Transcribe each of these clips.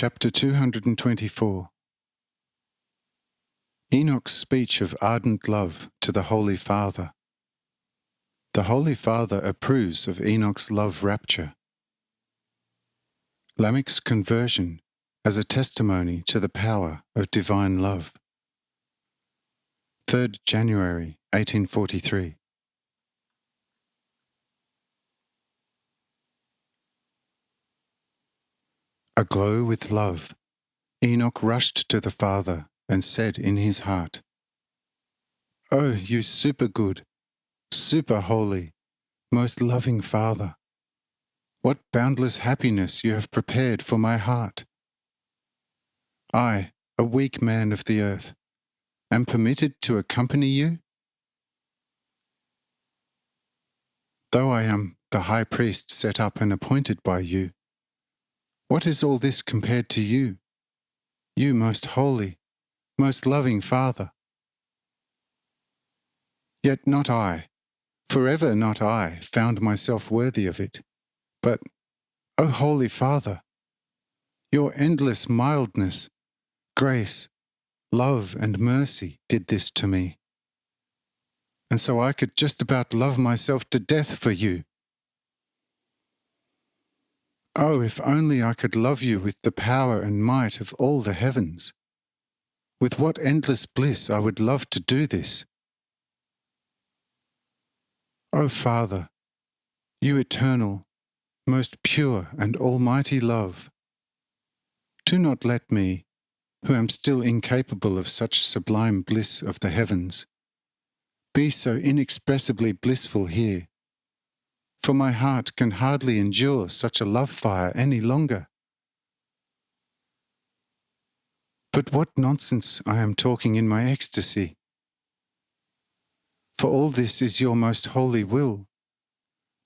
Chapter 224. Enoch's speech of ardent love to the Holy Father. The Holy Father approves of Enoch's love rapture. Lamech's conversion as a testimony to the power of divine love. 3rd January 1843. Aglow with love, Enoch rushed to the Father and said in his heart, "Oh, you super good, super holy, most loving Father, what boundless happiness you have prepared for my heart. I, a weak man of the earth, am permitted to accompany you? Though I am the high priest set up and appointed by you, what is all this compared to you, you most holy, most loving Father? Yet not I, forever not I, found myself worthy of it, but, O Holy Father, your endless mildness, grace, love and mercy did this to me. And so I could just about love myself to death for you. Oh, if only I could love you with the power and might of all the heavens. With what endless bliss I would love to do this. O Father, you eternal, most pure and almighty love, do not let me, who am still incapable of such sublime bliss of the heavens, be so inexpressibly blissful here, for my heart can hardly endure such a love fire any longer. But what nonsense I am talking in my ecstasy! For all this is your most holy will.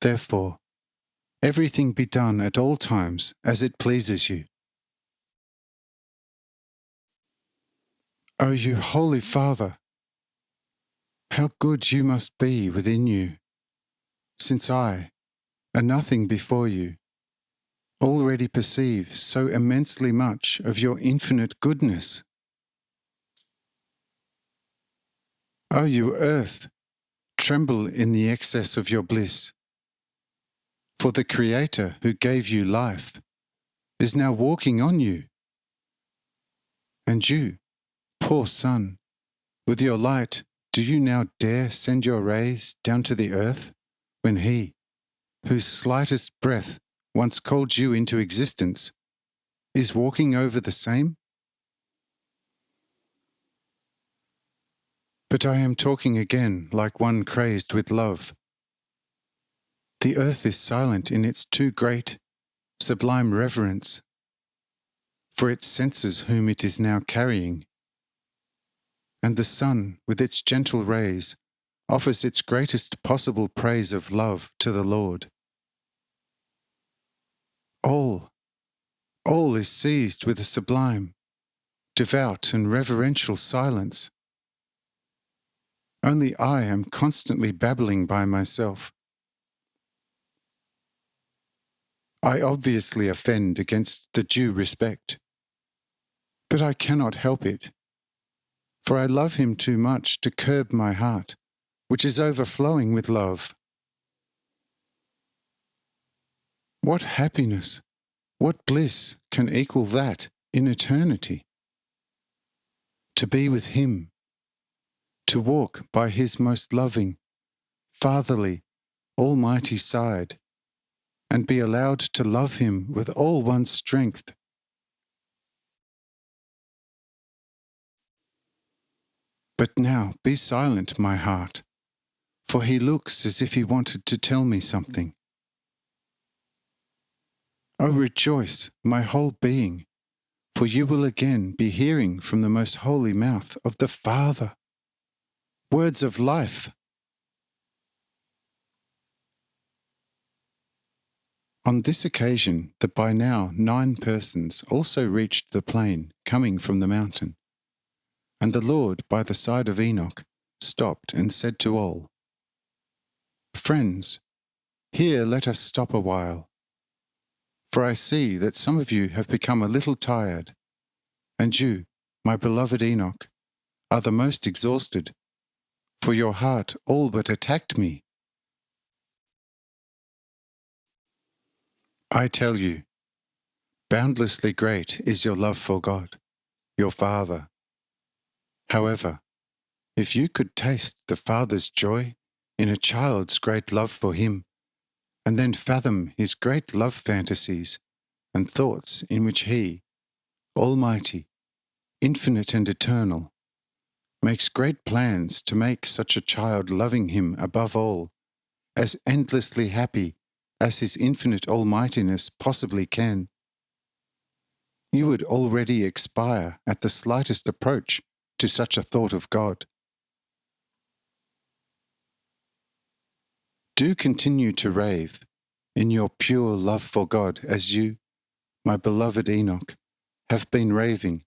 Therefore, everything be done at all times as it pleases you. O you Holy Father, how good you must be within you, since I, a nothing before you, already perceive so immensely much of your infinite goodness. O you earth, tremble in the excess of your bliss, for the Creator who gave you life is now walking on you. And you, poor sun, with your light, do you now dare send your rays down to the earth, when He, whose slightest breath once called you into existence, is walking over the same? But I am talking again like one crazed with love. The earth is silent in its too great, sublime reverence, for it senses whom it is now carrying. And the sun, with its gentle rays, offers its greatest possible praise of love to the Lord. All is seized with a sublime, devout and reverential silence. Only I am constantly babbling by myself. I obviously offend against the due respect, but I cannot help it, for I love him too much to curb my heart, which is overflowing with love. What happiness, what bliss can equal that in eternity? To be with him, to walk by his most loving, fatherly, almighty side, and be allowed to love him with all one's strength. But now be silent, my heart, for he looks as if he wanted to tell me something. Oh, rejoice, my whole being, for you will again be hearing from the most holy mouth of the Father words of life. On this occasion, the by now 9 persons also reached the plain coming from the mountain, and the Lord, by the side of Enoch, stopped and said to all, "Friends, here let us stop a while. For I see that some of you have become a little tired, and you, my beloved Enoch, are the most exhausted, for your heart all but attacked me. I tell you, boundlessly great is your love for God, your Father. However, if you could taste the Father's joy in a child's great love for him, and then fathom his great love fantasies and thoughts in which he, almighty, infinite and eternal, makes great plans to make such a child loving him above all, as endlessly happy as his infinite almightiness possibly can, you would already expire at the slightest approach to such a thought of God. Do continue to rave in your pure love for God as you, my beloved Enoch, have been raving,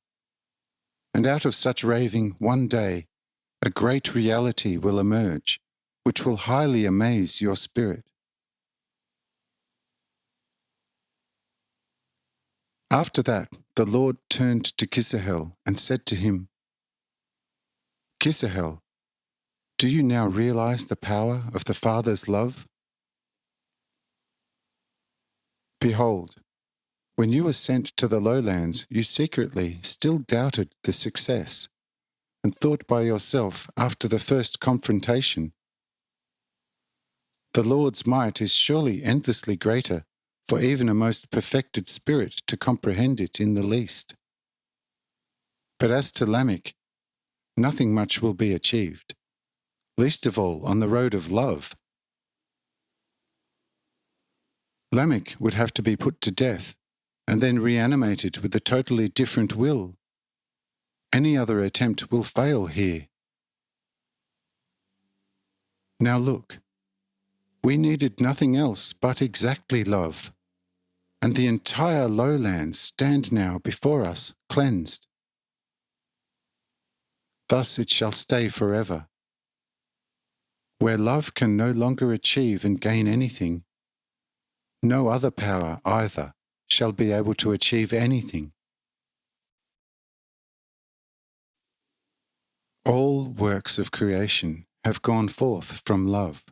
and out of such raving one day a great reality will emerge, which will highly amaze your spirit. After that, the Lord turned to Kisahel and said to him, Kisahel, do you now realize the power of the Father's love? Behold, when you were sent to the lowlands, you secretly still doubted the success, and thought by yourself after the first confrontation, the Lord's might is surely endlessly greater for even a most perfected spirit to comprehend it in the least. But as to Lamech, nothing much will be achieved, least of all on the road of love. Lamech would have to be put to death and then reanimated with a totally different will. Any other attempt will fail here. Now look, we needed nothing else but exactly love, and the entire lowlands stand now before us cleansed. Thus it shall stay forever. Where love can no longer achieve and gain anything, no other power either shall be able to achieve anything. All works of creation have gone forth from love.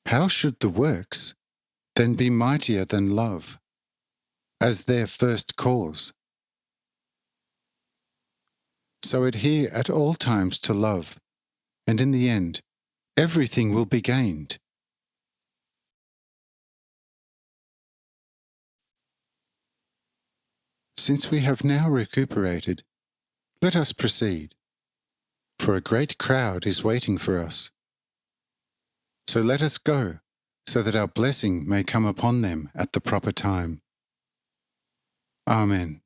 How should the works then be mightier than love, as their first cause? So adhere at all times to love, and in the end, everything will be gained. Since we have now recuperated, let us proceed, for a great crowd is waiting for us. So let us go, so that our blessing may come upon them at the proper time. Amen.